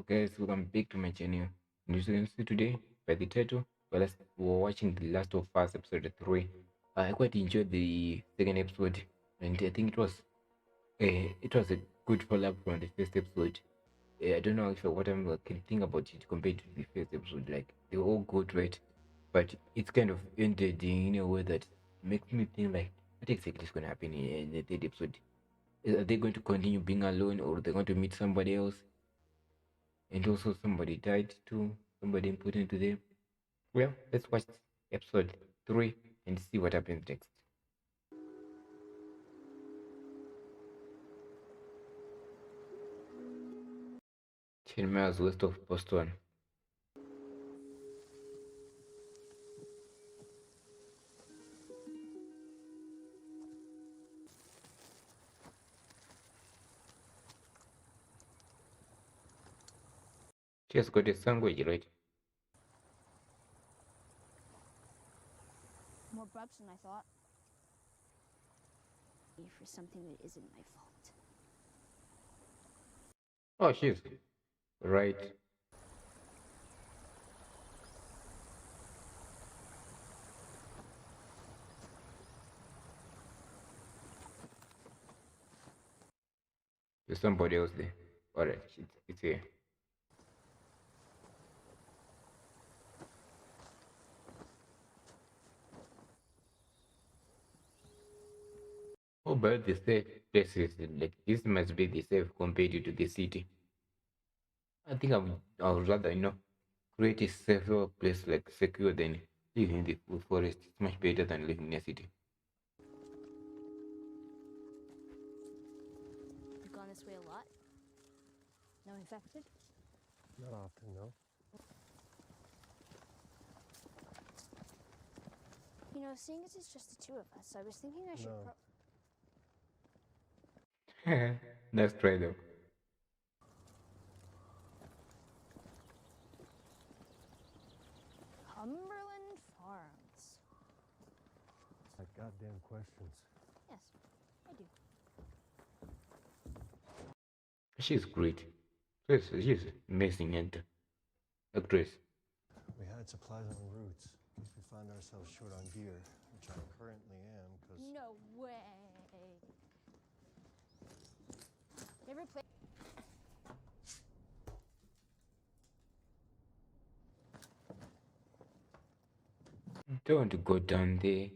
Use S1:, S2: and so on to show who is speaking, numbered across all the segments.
S1: guys, welcome back to my channel. And as you can see today by the title, we're watching The Last of Us episode 3. I quite enjoyed the second episode, and I think it was a good follow-up from the first episode. I don't know if what I can think about it compared to the first episode. Like they were all good, right? But it's kind of ended in a way that makes me think like what exactly is going to happen in the third episode. Are they going to continue being alone, or are they going to meet somebody else? And also somebody died too, somebody important to them. Well, let's watch episode 3 and see what happens next. 10 miles west of Boston. Just got a sandwich, right?
S2: More bugs than I thought. For something that isn't my fault.
S1: Oh, she's right. There's somebody else there. Alright, it's here. Oh, but the safe places, like this must be the safe compared to the city. I would rather, create a safer place like secure than living in the forest. It's much better than living in a city.
S2: You've gone this way a lot? No infected?
S3: Not often, no.
S2: You know, seeing as it's just the two of us, I was thinking I should
S3: No.
S1: Let's try though.
S2: Cumberland Farms.
S3: It's like goddamn questions.
S2: Yes, I do.
S1: She's great. She's amazing and actress.
S3: We had supplies en route in case we find ourselves short on gear, which I currently am, because...
S2: No way. Never play.
S1: Don't want to go down there.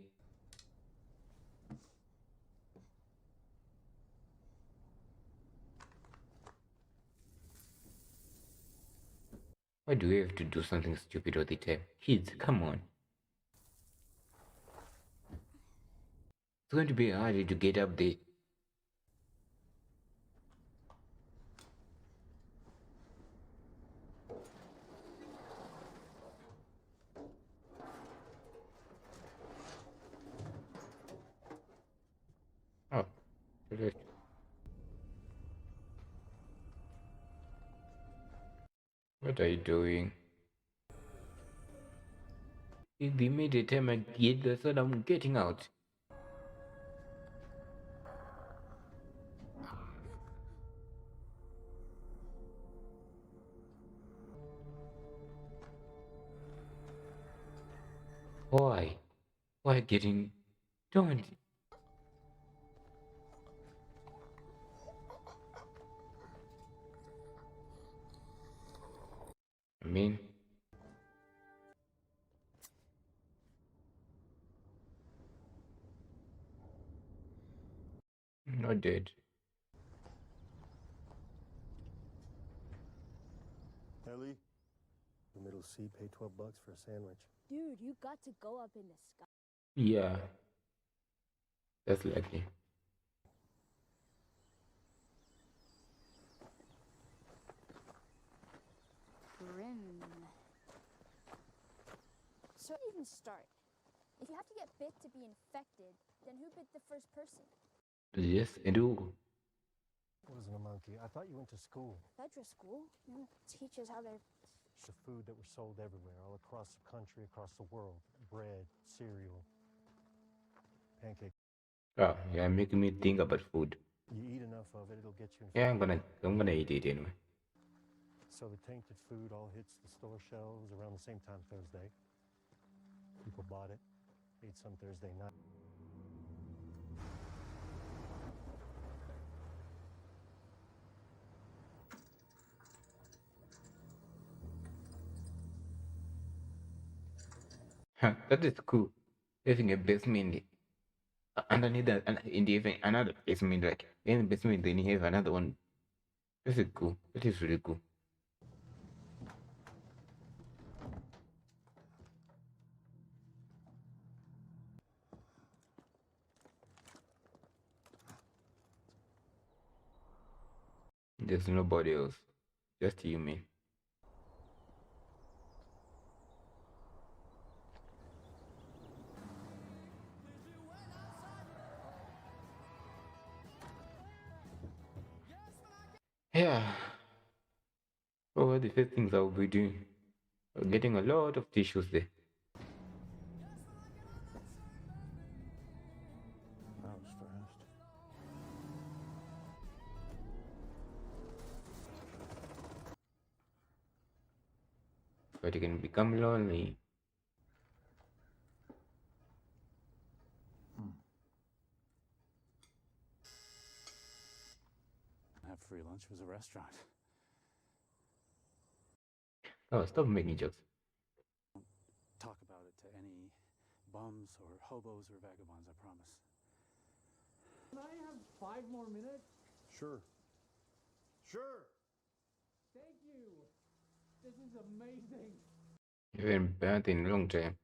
S1: Why do we have to do something stupid all the time? Kids, come on. It's going to be hard to get up there. Oh, correct. What are you doing? The immediate time I get the thought I'm getting out. Why? Why getting... Don't... I mean... Not dead.
S3: Ellie, the middle C, pay $12 for a sandwich.
S2: Dude, you got to go up in the sky.
S1: Yeah. That's lucky.
S2: Grim. So even start. If you have to get bit to be infected, then who bit the first person?
S1: Yes, and who?
S3: Wasn't a monkey. I thought you went to school.
S2: Federal school? No, teaches how to...
S3: The food that was sold everywhere, all across the country, across the world. Bread, cereal, pancake.
S1: Oh, yeah, making me think about food.
S3: You eat enough of it, it'll get you
S1: Yeah,
S3: infected.
S1: I'm gonna eat it anyway.
S3: So the tainted food all hits the store shelves around the same time Thursday. People bought it, ate some Thursday night.
S1: That is cool. Having a basement underneath that, and in the even another basement, like in the basement, then you have another one. This is cool. That is really cool. There's nobody else, just you, man. Yeah. Oh, the first things I will be doing, getting a lot of tissues there.
S3: That was fast.
S1: But you can become lonely.
S4: Have free lunch was a restaurant.
S1: Oh, stop making jokes.
S4: Talk about it to any bums or hobos or vagabonds, I promise.
S5: Can I have 5 more minutes?
S3: Sure. Sure.
S5: Thank you. This is amazing.
S1: You haven't bathed in a long time.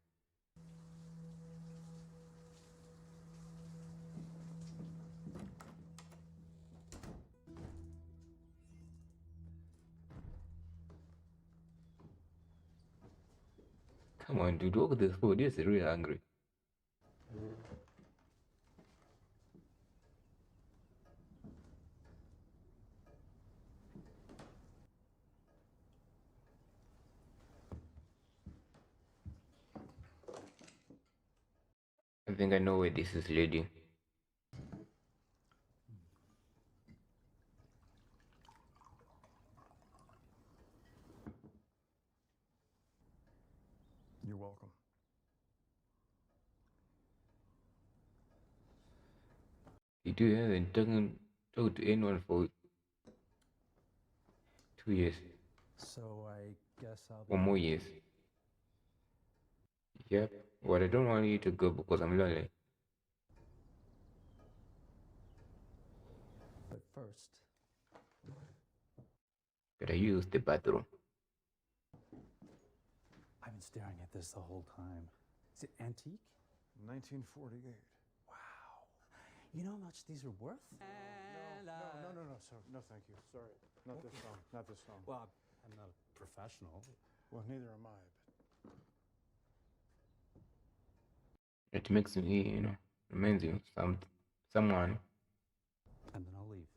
S1: Come on, dude, look at this food. This is really hungry. I think I know where this is leading.
S3: You're welcome.
S1: You haven't talked to anyone for 2 years
S4: So I guess I'll be
S1: or more years. Yep. But I don't want you to go because I'm lonely.
S4: But first,
S1: But I use the bathroom.
S4: I've been staring at this the whole time. Is it antique?
S3: 1948.
S4: Wow. You know how much these are worth?
S3: No, sir. No, thank you. Sorry. Not this song. Not this song.
S4: Well, I'm not a professional.
S3: Well, neither am I, but
S1: It makes me, reminds you of someone.
S4: And then I'll leave.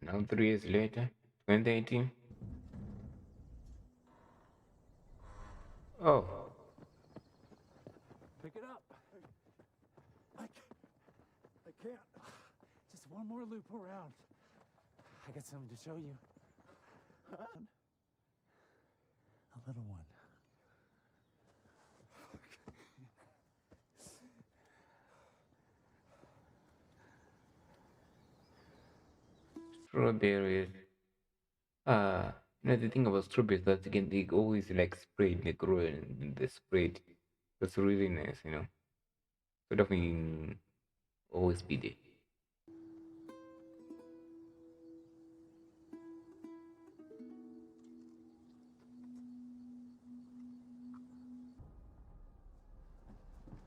S1: Now 3 years later, 2018. Oh,
S4: Pick it up. I can't. Just one more loop around. I got something to show you. A little one.
S1: strawberries. The thing about strawberries that again they always like spread, they grow in the spread. That's really nice. Sort of always be there.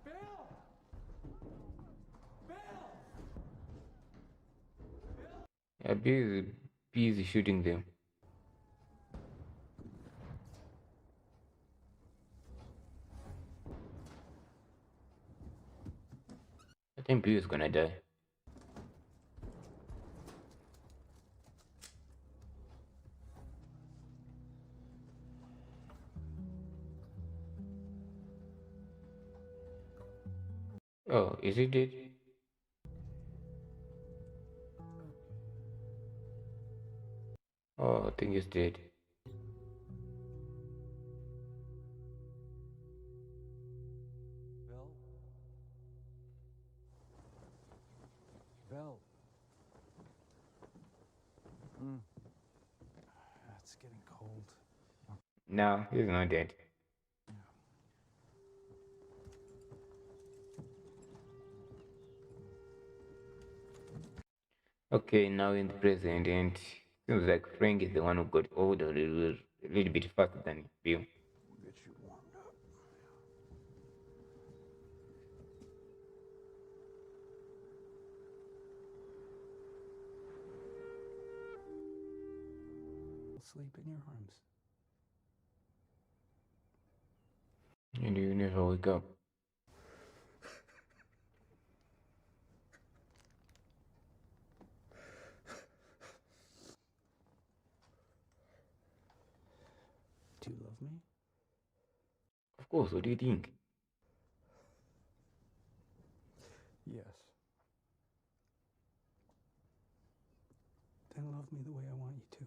S5: Bill! Bill!
S1: Yeah, bees shooting them. I think bee is gonna die. Oh, is it dead? Oh, I think it's dead.
S4: Bell? Bell. It's getting cold.
S1: No, he's not dead. Okay, now in the present, and seems like Frank is the one who got older a little bit faster than Bill.
S4: We'll get you warmed up. Sleep in your arms.
S1: And you never wake up.
S4: Do you love me?
S1: Of course, what do you think?
S4: Yes. Then love me the way I want you to.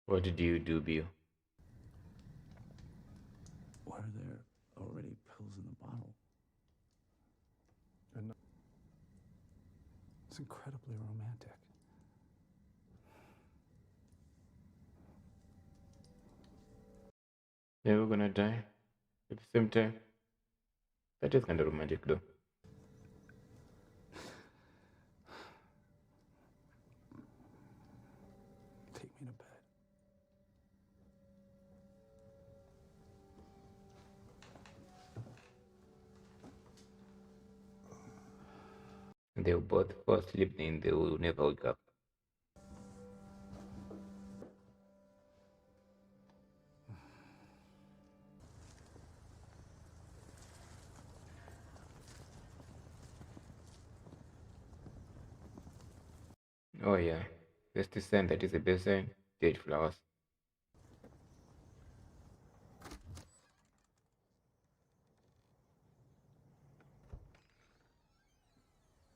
S1: What did you do, Bill?
S4: Why are there already pills in the bottle? It's incredibly romantic.
S1: Yeah, we're gonna die at the same time. That is kind of romantic, though.
S4: Take me to bed.
S1: They'll both fall asleep, then they will never wake up. Oh yeah, that's the sign that is the best sign. Dead flowers.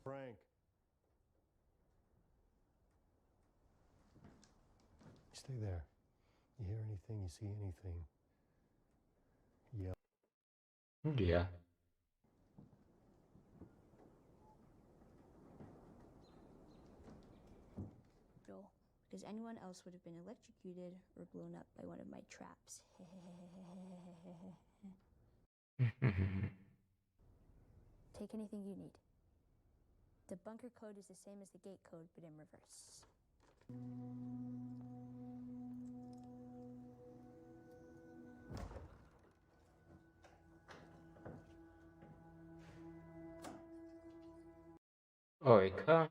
S3: Frank. Stay there. You hear anything, you see anything, yell.
S1: Yeah.
S2: Joel, because anyone else would have been electrocuted or blown up by one of my traps. Take anything you need. The bunker code is the same as the gate code, but in reverse.
S1: Oh, a car?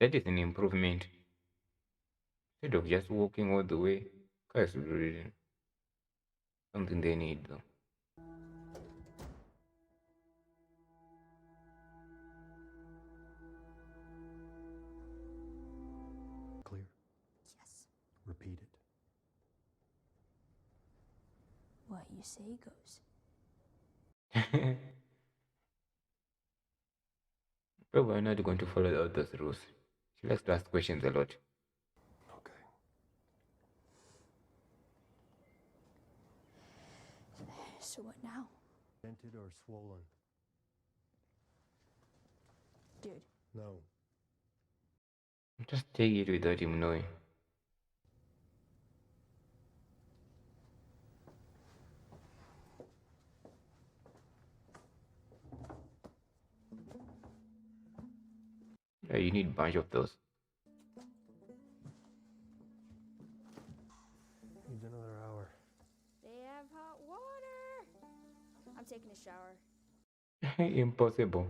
S1: That is an improvement. Instead of just walking all the way, car is really something they need, though.
S3: Clear.
S2: Yes.
S3: Repeat it.
S2: What you say goes.
S1: But we're not going to follow all those rules. She likes to ask questions a lot.
S3: Okay.
S2: So what now?
S3: Dented or swollen?
S2: Dude,
S3: No.
S1: Just take it without him knowing. Yeah, you need a bunch of those.
S3: Needs another hour.
S2: they have hot water. I'm taking a shower.
S1: Impossible.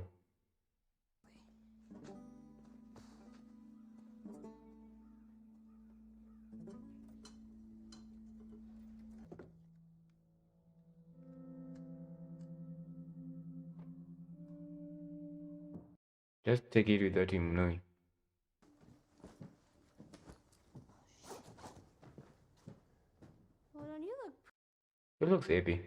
S1: Just take it without him knowing. looks happy.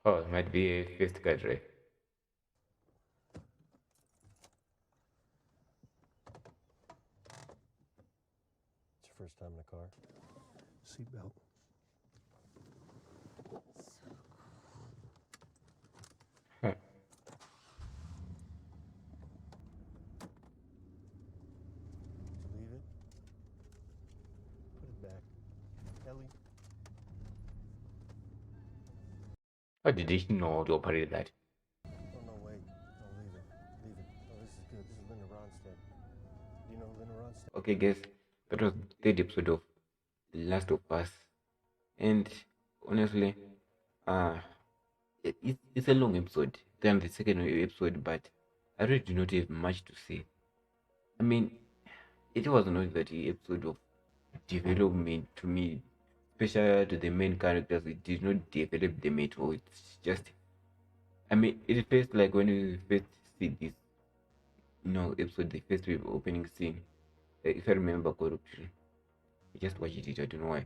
S1: Oh, it might be a fifth card, right?
S3: It's your first time in a car. Seatbelt.
S1: Huh.
S3: Did you leave it? Put it back. Ellie,
S1: How did he know to operate that?
S3: oh no, wait. No, leave it. Leave it. Oh, this is good. This is Linda Ronstadt. Do you know Linda Ronstadt?
S1: Okay, guys, that was the third episode of The Last of Us, and honestly, uh, it's a long episode than the second episode, but I really do not have much to say. I mean, it was not that episode of development to me, especially to the main characters. It did not develop them at all. It's just, I mean, it feels like when you first see this, episode, the first opening scene, if I remember correctly, I just watched it. I don't know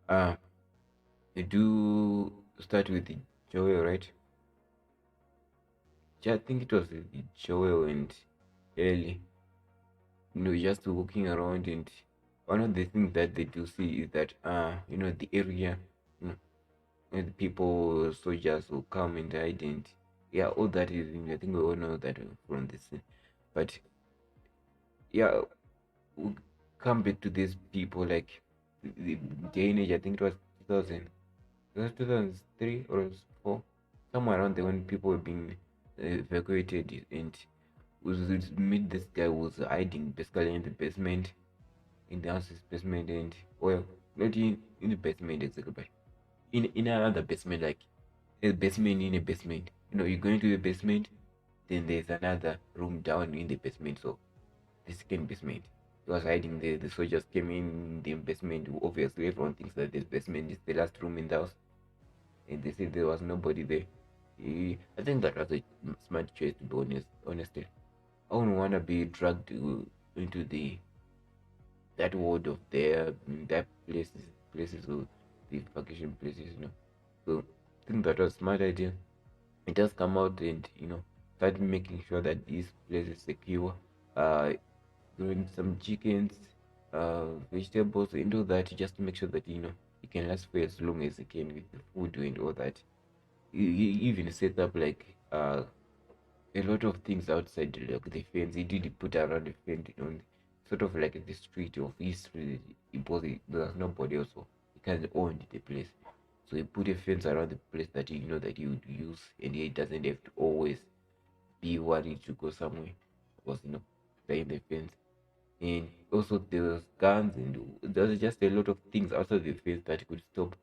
S1: why. They do start with the Joel, right? Yeah, I think it was the Joel and Ellie. Just walking around, and one of the things that they do see is that the area, you know, and the people, soldiers who come and hide, and yeah, all that is. I think we all know that from this, but yeah, we come back to these people like the day and age. I think it was 2000. It was 2003 or 4, somewhere around there when people were being evacuated, and we meet this guy who was hiding basically in the basement, in the house's basement, and well, not in the basement exactly, but in another basement, like a basement in a basement. You go into the basement, then there's another room down in the basement. So the second basement. He was hiding there. The soldiers came in the basement. Obviously, everyone thinks that this basement is the last room in the house, and they said there was nobody there. I think that was a smart choice, to be honest. Honestly, I wouldn't want to be dragged into that world of that places or the vacation places. So I think that was a smart idea. It just come out and start making sure that this place is secure. Growing some chickens, vegetables into that, just to make sure that you can last for as long as you can with the food and all that. You even set up like a lot of things outside, like the fence. He did put around the fence on sort of like the street of his street. There's nobody also. He kind of owned the place, so he put a fence around the place that that he would use, and he doesn't have to always be worried to go somewhere because they're in the fence. And also there was guns, and there was just a lot of things outside the fence that could stop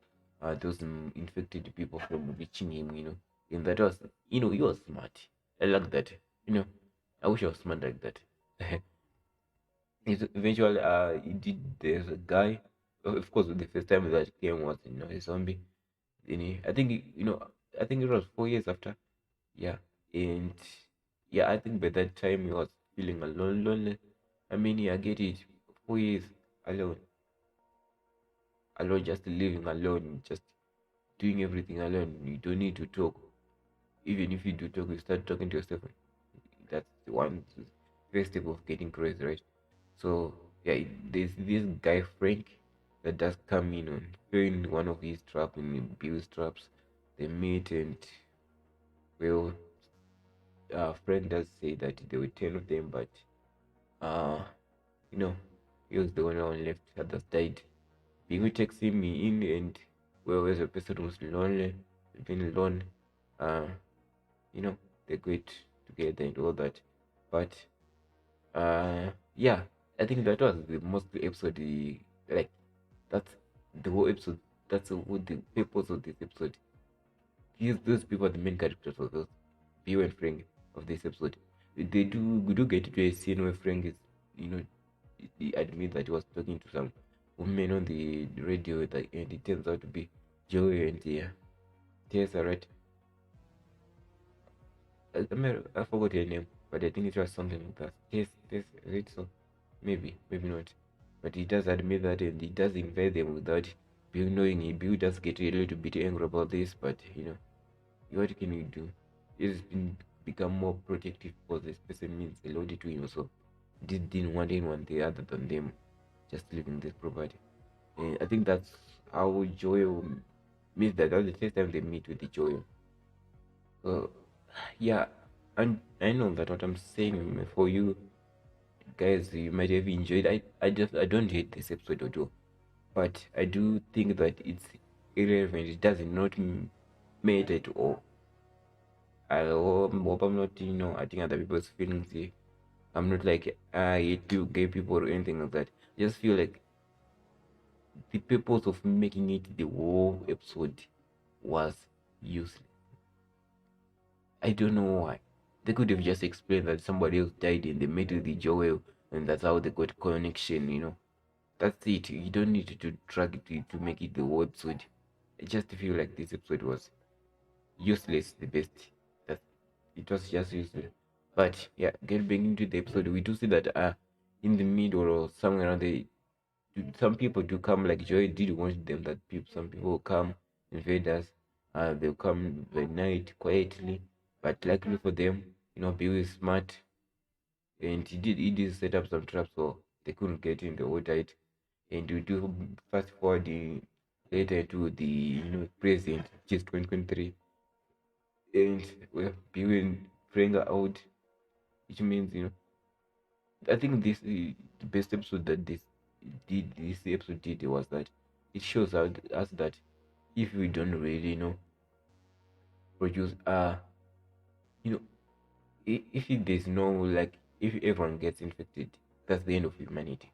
S1: those infected people from reaching him. And that was, he was smart. I like that. I wish I was smart like that. Eventually, he did. There's a guy. Of course, the first time that came was a zombie. Then I think I think it was 4 years after. Yeah, and yeah, I think by that time he was feeling alone, lonely. I mean, yeah, I get it. 4 years alone, alone, just living alone, just doing everything alone. You don't need to talk. Even if you do talk, you start talking to yourself. That's the one first step of getting crazy, right? So yeah, there's this guy Frank that does come in on fill one of his traps and Bill's traps. They meet, and well, Frank does say that there were 10 of them, but uh, you know, he was the only one left. Others died. Bingo takes him in, and well, as a person who's lonely, been alone, uh, you know, they go it together and all that. But yeah, I think that was the most episode. Like that's the whole episode. That's what the purpose of this episode. Those people are the main characters of those Bill and Frank of this episode. We do get to a scene where Frank is, you know, he admits that he was talking to some women on the radio, and it turns out to be Joey and Tess, right? I forgot her name, but I think it was something like that. Tess, is it so? Maybe not. but he does admit that, and he does invite them without Bill knowing it. Bill does get a little bit angry about this, but what can you do? He's become more protective because this person means a lot to him, so he didn't want anyone there other than them just leaving this property. And I think that's how Joel meets that. That's the first time they meet with the Joel. So yeah, and I know that what I'm saying for you guys, you might have enjoyed. I don't hate this episode at all, but I do think that it's irrelevant. It does not matter at all. I hope I'm not, hurting other people's feelings here. I'm not like I hate you, gay people, or anything like that. I just feel like the purpose of making it the whole episode was useless. I don't know why. They could have just explained that somebody else died and they met with the Joel, and that's how they got connection. That's it. You don't need to drag it to make it the whole episode. I just feel like this episode was useless, the best. That it was just useless. But yeah, get back into the episode. We do see that in the middle or somewhere around the some people do come, like Joy did want them that some people will come invade us. They'll come by night quietly, but luckily for them, Bill is smart, and he did set up some traps so they couldn't get in the watertight. And we do fast forward later to the present, which is 2023, and well, Bill and Frank are out, which means I think this the best episode that this episode did was that it shows us that if we don't really produce you know if there's no, like, if everyone gets infected, that's the end of humanity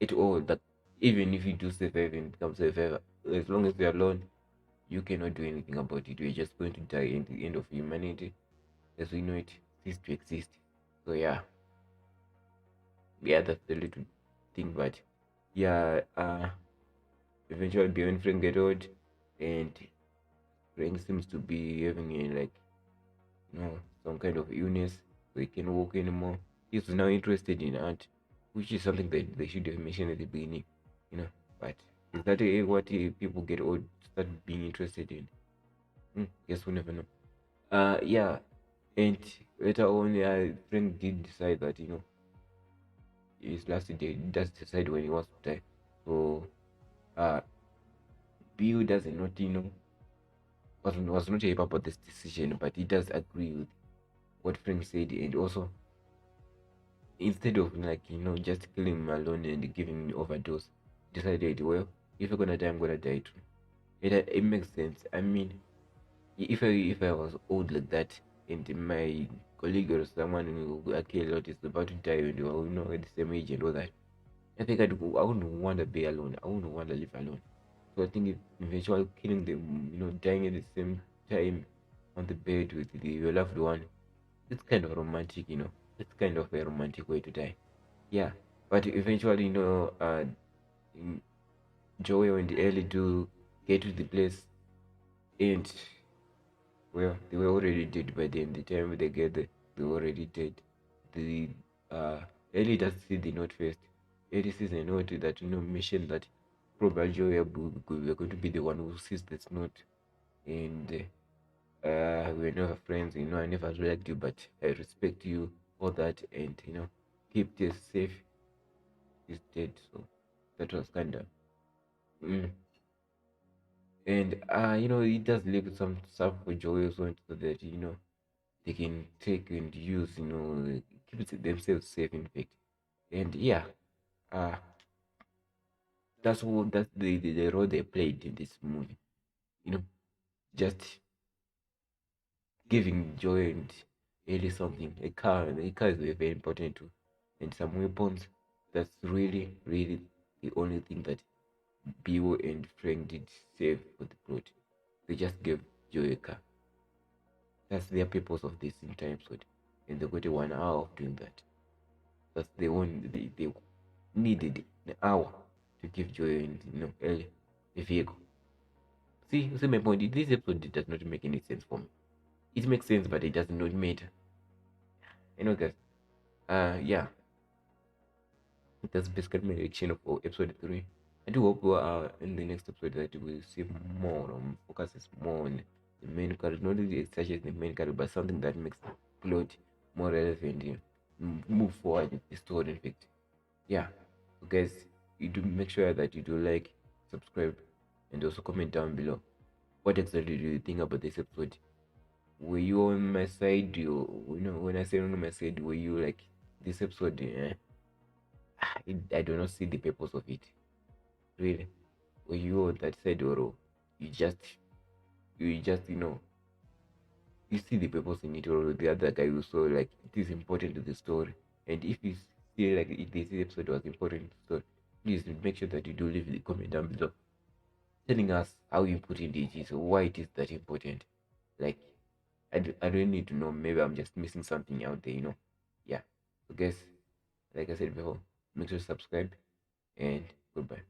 S1: at all. That even if you do survive and become survivor, as long as you're alone, you cannot do anything about it. We're just going to die, and the end of humanity as we know it cease to exist. So yeah, that's the little thing. But yeah, eventually beyond Frank get old, and Frank seems to be having some kind of illness, so he can't walk anymore. He's now interested in art, which is something that they should have mentioned at the beginning, but is that what people get old start being interested in? Guess we'll never know. Yeah, and later on, Frank did decide that his last day, he does decide when he wants to die. So uh Bill doesn't not was not happy about this decision, but he does agree with what Frank said. And also, instead of just killing him alone and giving him overdose, decided, well, if you're gonna die, I'm gonna die too. It makes sense. I mean, if I was old like that, and my colleague or someone who I care a lot is about to die, and at the same age and all that, I think I wouldn't want to be alone. I wouldn't want to live alone. So I think eventually killing them, dying at the same time on the bed with your loved one, it's kind of romantic. It's kind of a romantic way to die. Yeah, but eventually, Joey and Ellie do get to the place, and well, they were already dead by then. The time they get there, they were already dead. The Ellie does see the note first. Ellie sees a note that mentioned that probably Joey were going to be the one who sees this note, and we're never friends. I never liked you, but I respect you, all that, and keep this safe. He's dead, so that was kind of. Mm. And it does leave some stuff for Joey also, so that they can take and use, keep themselves safe, in fact. And yeah, uh, that's the role they played in this movie. You know, just giving Joy and Ellie something. A car. The car is very important too, and some weapons. That's really, really the only thing that Bill and Frank did save for the plot. They just gave Joy a car. That's their purpose of this entire episode, and they got 1 hour of doing that. That's the one they needed an hour to give Joy and Ellie a vehicle. See my point. This episode does not make any sense for me. It makes sense, but it does not matter. Guys. Yeah. That's basically my reaction of episode 3. I do hope in the next episode that we will see more focuses more on the main character, not really such as the main character, but something that makes the plot more relevant, move forward with the story. In fact, yeah. So guys, you do make sure that you do like, subscribe, and also comment down below. What exactly do you think about this episode? Were you on my side? When I say on my side, were you like this episode? I do not see the purpose of it. Really, were you on that side, or you just you see the purpose in it, or the other guy who saw like it is important to the story? And if you feel like this episode was important to the story, please make sure that you do leave the comment down below telling us how important it is, or why it is that important. Like, I don't need to know. Maybe I'm just missing something out there. Yeah. So, guys, like I said before, make sure to subscribe and goodbye.